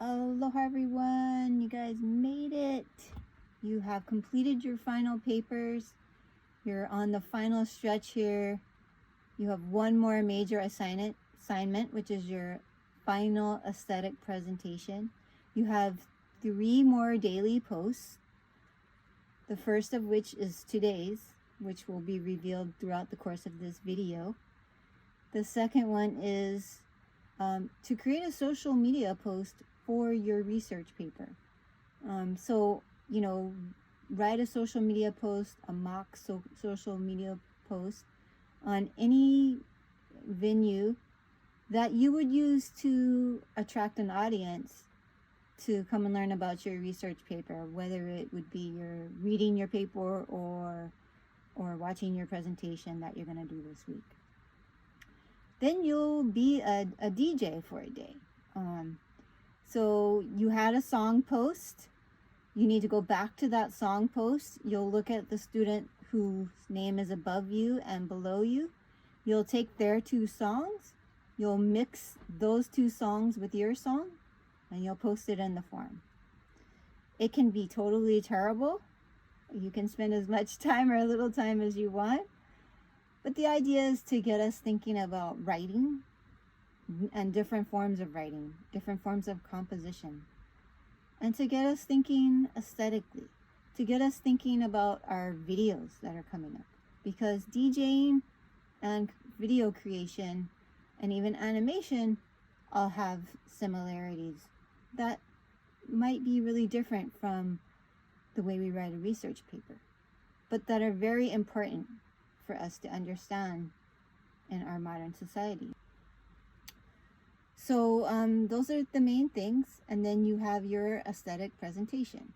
Aloha everyone, you guys made it. You have completed your final papers. You're on the final stretch here. You have one more major assignment, which is your final aesthetic presentation. You have 3 more daily posts, the first of which is today's, which will be revealed throughout the course of this video. The second one is to create a social media post for your research paper. So, you know, write a social media post, a mock social media post on any venue that you would use to attract an audience to come and learn about your research paper, whether it would be your reading your paper or watching your presentation that you're going to do this week. Then you'll be a DJ for a day. So you had a song post. You need to go back to that song post. You'll look at the student whose name is above you and below you. You'll take their 2 songs. You'll mix those 2 songs with your song, and you'll post it in the forum. It can be totally terrible. You can spend as much time or a little time as you want. But the idea is to get us thinking about writing and different forms of writing, different forms of composition, and to get us thinking aesthetically, to get us thinking about our videos that are coming up. Because DJing and video creation and even animation all have similarities that might be really different from the way we write a research paper, but that are very important for us to understand in our modern society. So those are the main things, and then you have your aesthetic presentation.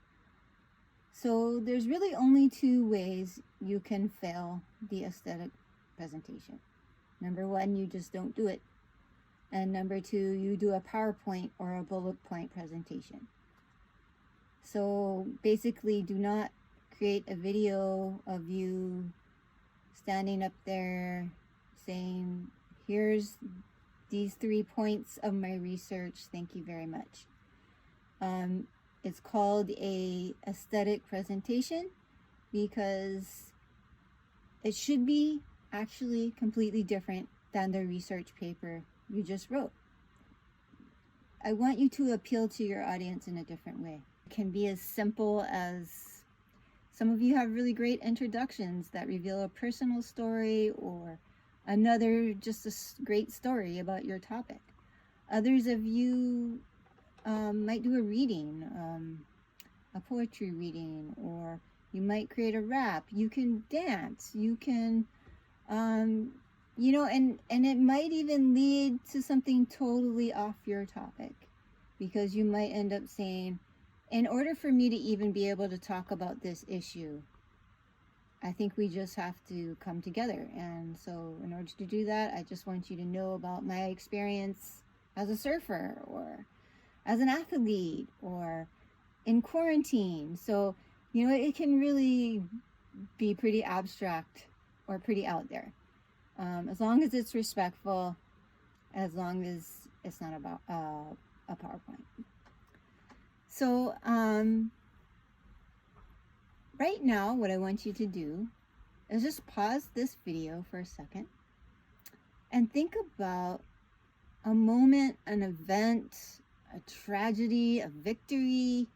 So there's really only 2 ways you can fail the aesthetic presentation. Number 1, you just don't do it. And number 2, you do a PowerPoint or a bullet point presentation. So basically, do not create a video of you standing up there saying, here's these 3 points of my research, thank you very much. It's called a aesthetic presentation because it should be actually completely different than the research paper you just wrote. I want you to appeal to your audience in a different way. It can be as simple as, some of you have really great introductions that reveal a personal story, or another just a great story about your topic. Others of you might do a reading, a poetry reading, or you might create a rap. You can dance, you can, you know, and it might even lead to something totally off your topic, because you might end up saying, in order for me to even be able to talk about this issue, I think we just have to come together. And so in order to do that, I just want you to know about my experience as a surfer, or as an athlete, or in quarantine. So, you know, it can really be pretty abstract or pretty out there. As long as it's respectful, as long as it's not about a PowerPoint. So, right now, what I want you to do is just pause this video for a second and think about a moment, an event, a tragedy, a victory,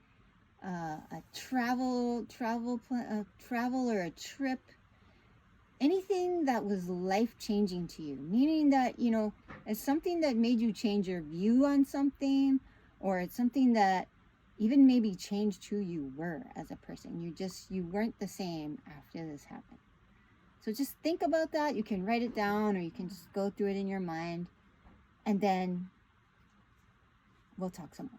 a travel or a trip, anything that was life-changing to you, meaning that, you know, it's something that made you change your view on something, or it's something that even maybe changed who you were as a person. You weren't the same after this happened. So just think about that. You can write it down, or you can just go through it in your mind, and then we'll talk some more.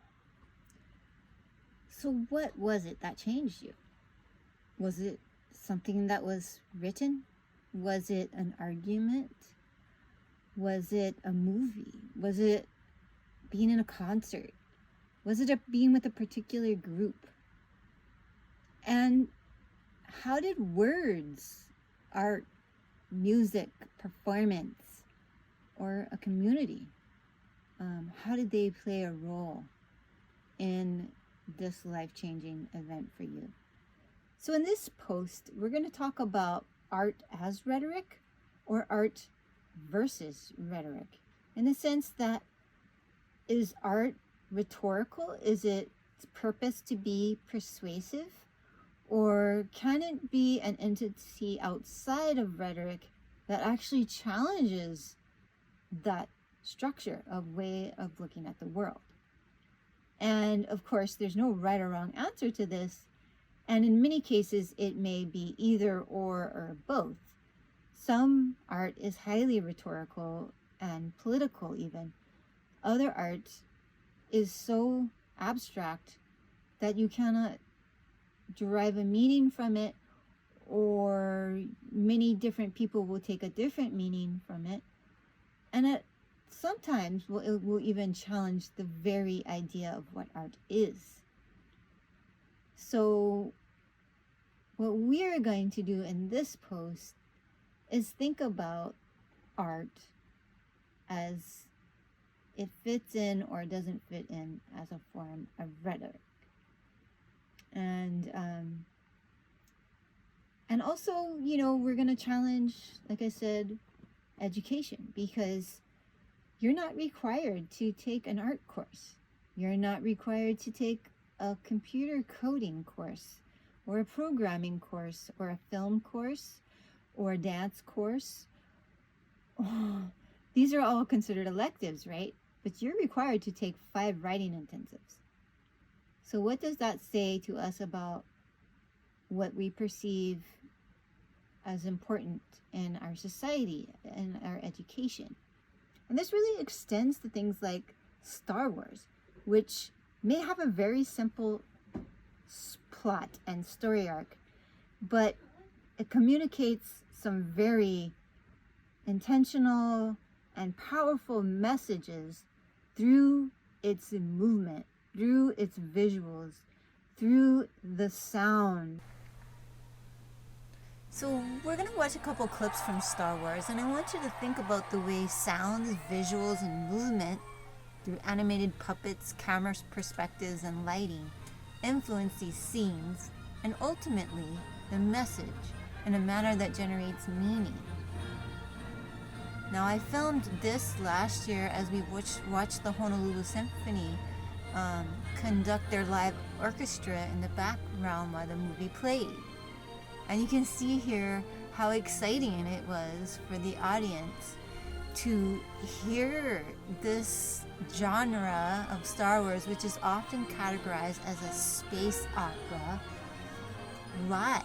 So what was it that changed you? Was it something that was written? Was it an argument? Was it a movie? Was it being in a concert? Was it being with a particular group? And how did words, art, music, performance, or a community, how did they play a role in this life-changing event for you. So in this post, we're going to talk about art as rhetoric or art versus rhetoric, in the sense that, is art rhetorical? Is its purpose to be persuasive? Or can it be an entity outside of rhetoric that actually challenges that structure of way of looking at the world? And of course, there's no right or wrong answer to this. And in many cases, it may be either or both. Some art is highly rhetorical and political even. Other art is so abstract that you cannot derive a meaning from it, or many different people will take a different meaning from it. And it sometimes it will even challenge the very idea of what art is. So what we're going to do in this post is think about art as it fits in or doesn't fit in as a form of rhetoric. And also, you know, we're going to challenge, like I said, education, because you're not required to take an art course. You're not required to take a computer coding course or a programming course or a film course or a dance course. Oh, these are all considered electives, right? But you're required to take 5 writing intensives. So what does that say to us about what we perceive as important in our society and our education? And this really extends to things like Star Wars, which may have a very simple plot and story arc, but it communicates some very intentional and powerful messages through its movement, through its visuals, through the sound. So we're going to watch a couple clips from Star Wars, and I want you to think about the way sounds, visuals, and movement through animated puppets, camera perspectives, and lighting influence these scenes, and ultimately the message in a manner that generates meaning. Now, I filmed this last year as we watched the Honolulu Symphony conduct their live orchestra in the background while the movie played. And you can see here how exciting it was for the audience to hear this genre of Star Wars, which is often categorized as a space opera, live.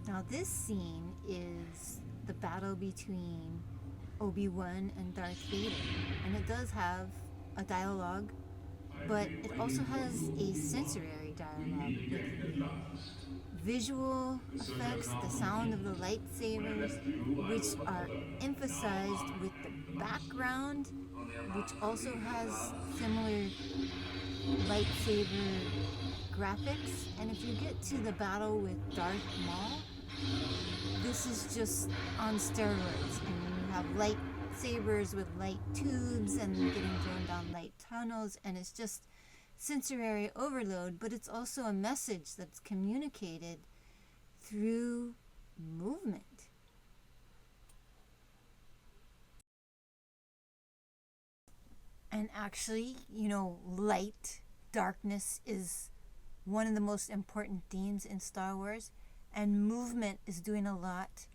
Now this scene is the battle between Obi-Wan and Darth Vader, and it does have a dialogue, but it also has a sensory dialogue with visual effects, the sound of the lightsabers, which are emphasized with the background, which also has similar lightsaber graphics. And if you get to the battle with Darth Maul, this is just on steroids, and you have lightsabers with light tubes and getting thrown down light tunnels, and it's just sensory overload, but it's also a message that's communicated through movement. And actually, you know, light, darkness is one of the most important themes in Star Wars, and movement is doing a lot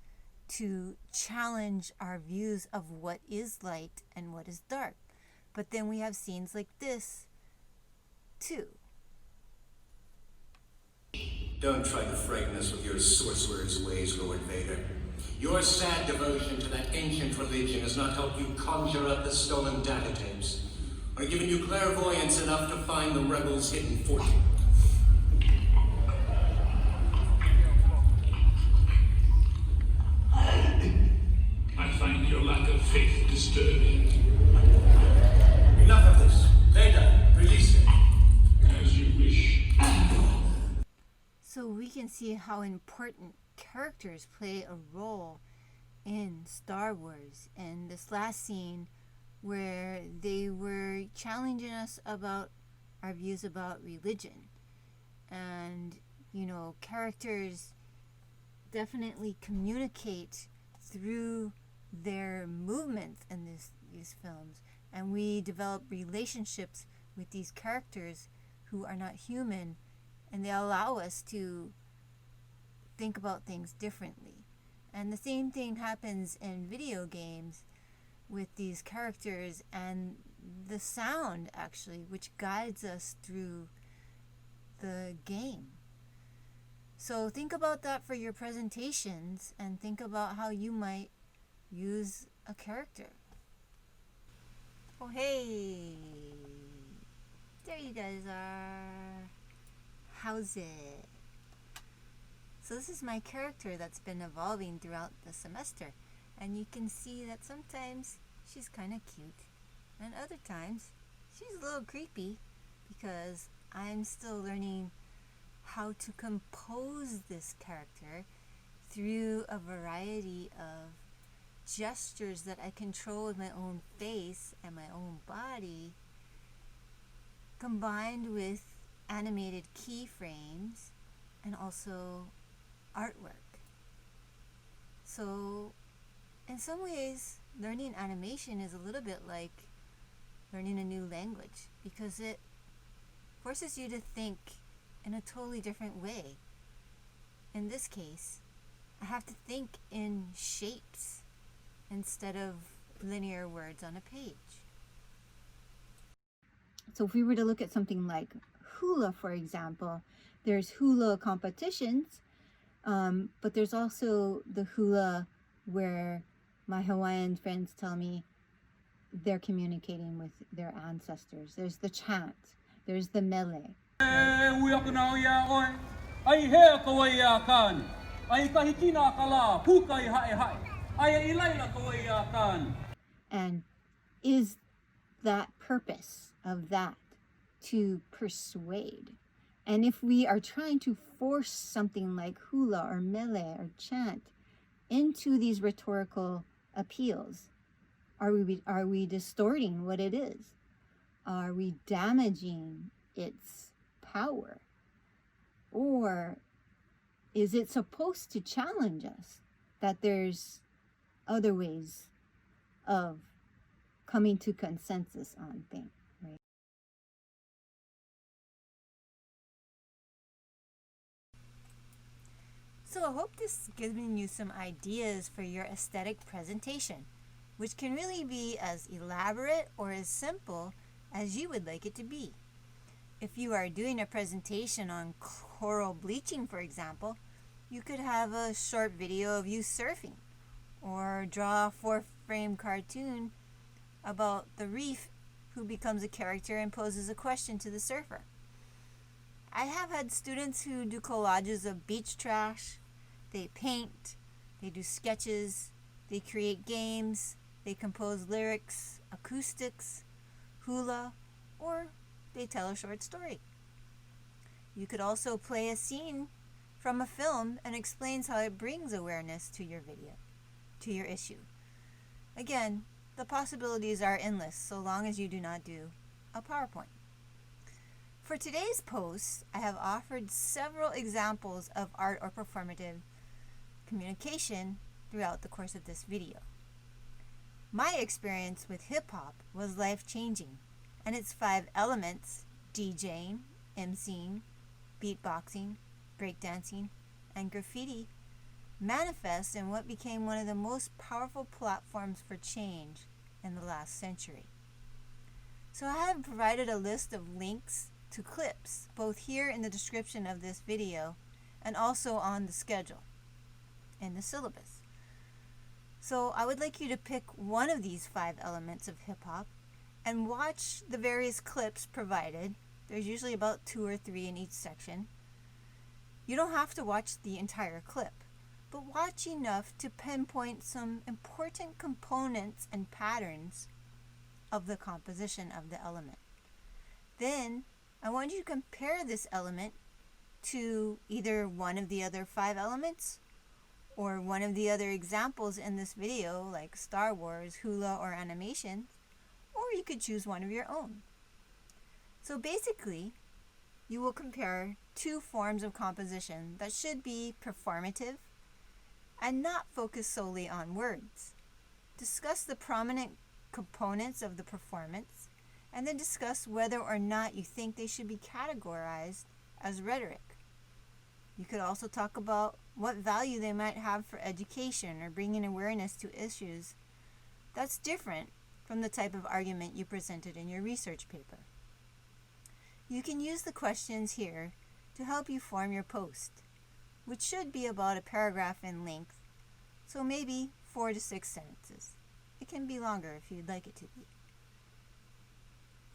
to challenge our views of what is light and what is dark. But then we have scenes like this too. Don't try to frighten us with your sorcerer's ways, Lord Vader. Your sad devotion to that ancient religion has not helped you conjure up the stolen data tapes, or given you clairvoyance enough to find the rebels' hidden fortune. I find your lack of faith disturbing. Enough of this. Vader, release him. As you wish. So we can see how important characters play a role in Star Wars, and this last scene where they were challenging us about our views about religion. And, you know, characters definitely communicate through their movements in these films. And we develop relationships with these characters who are not human, and they allow us to think about things differently. And the same thing happens in video games with these characters and the sound, actually, which guides us through the game. So think about that for your presentations, and think about how you might use a character. Oh, hey! There you guys are. How's it? So this is my character that's been evolving throughout the semester. And you can see that sometimes she's kind of cute. And other times she's a little creepy, because I'm still learning how to compose this character through a variety of gestures that I control with my own face and my own body, combined with animated keyframes and also artwork. So in some ways, learning animation is a little bit like learning a new language, because it forces you to think in a totally different way. In this case, I have to think in shapes instead of linear words on a page. So if we were to look at something like hula, for example, there's hula competitions, but there's also the hula where my Hawaiian friends tell me they're communicating with their ancestors. There's the chant, there's the mele. And is that purpose of that to persuade? And if we are trying to force something like hula or mele or chant into these rhetorical appeals, are we distorting what it is? Are we damaging its power? Or is it supposed to challenge us that there's other ways of coming to consensus on things, right? So I hope this is giving you some ideas for your aesthetic presentation, which can really be as elaborate or as simple as you would like it to be. If you are doing a presentation on coral bleaching, for example, you could have a short video of you surfing, or draw a 4-frame cartoon about the reef who becomes a character and poses a question to the surfer. I have had students who do collages of beach trash. They paint, they do sketches, they create games, they compose lyrics, acoustics, hula, or they tell a short story. You could also play a scene from a film and explains how it brings awareness to your video, to your issue. Again, the possibilities are endless so long as you do not do a PowerPoint. For today's post, I have offered several examples of art or performative communication throughout the course of this video. My experience with hip-hop was life-changing, and its 5 elements, DJing, MCing, beatboxing, breakdancing, and graffiti, manifest in what became one of the most powerful platforms for change in the last century. So I have provided a list of links to clips, both here in the description of this video and also on the schedule in the syllabus. So I would like you to pick one of these 5 elements of hip-hop and watch the various clips provided. There's usually about 2 or 3 in each section. You don't have to watch the entire clip, but watch enough to pinpoint some important components and patterns of the composition of the element. Then I want you to compare this element to either one of the other 5 elements or one of the other examples in this video, like Star Wars, hula, or animation, or you could choose one of your own. So basically, you will compare two forms of composition that should be performative and not focus solely on words. Discuss the prominent components of the performance, and then discuss whether or not you think they should be categorized as rhetoric. You could also talk about what value they might have for education or bringing awareness to issues that's different from the type of argument you presented in your research paper. You can use the questions here to help you form your post, which should be about a paragraph in length, so maybe 4 to 6 sentences. It can be longer if you'd like it to be.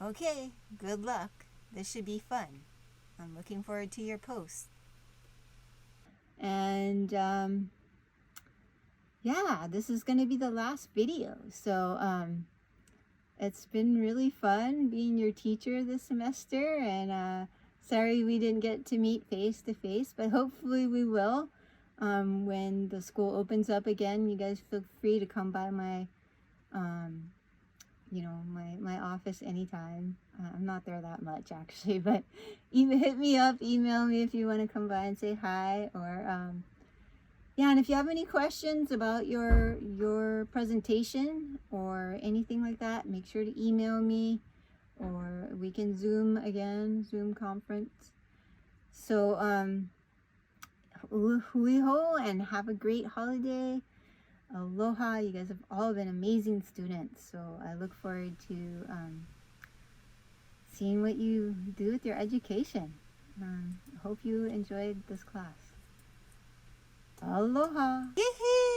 Okay, good luck. This should be fun. I'm looking forward to your post. And yeah, this is going to be the last video. So it's been really fun being your teacher this semester, and sorry we didn't get to meet face to face, but hopefully we will when the school opens up again. You guys feel free to come by my my office anytime. I'm not there that much actually, but even hit me up, email me if you want to come by and say hi, or yeah, and if you have any questions about your presentation or anything like that, make sure to email me, or we can Zoom conference. So hui hou, and have a great holiday. Aloha. You guys have all been amazing students, so I look forward to seeing what you do with your education. Hope you enjoyed this class. Aloha. Yee-hee!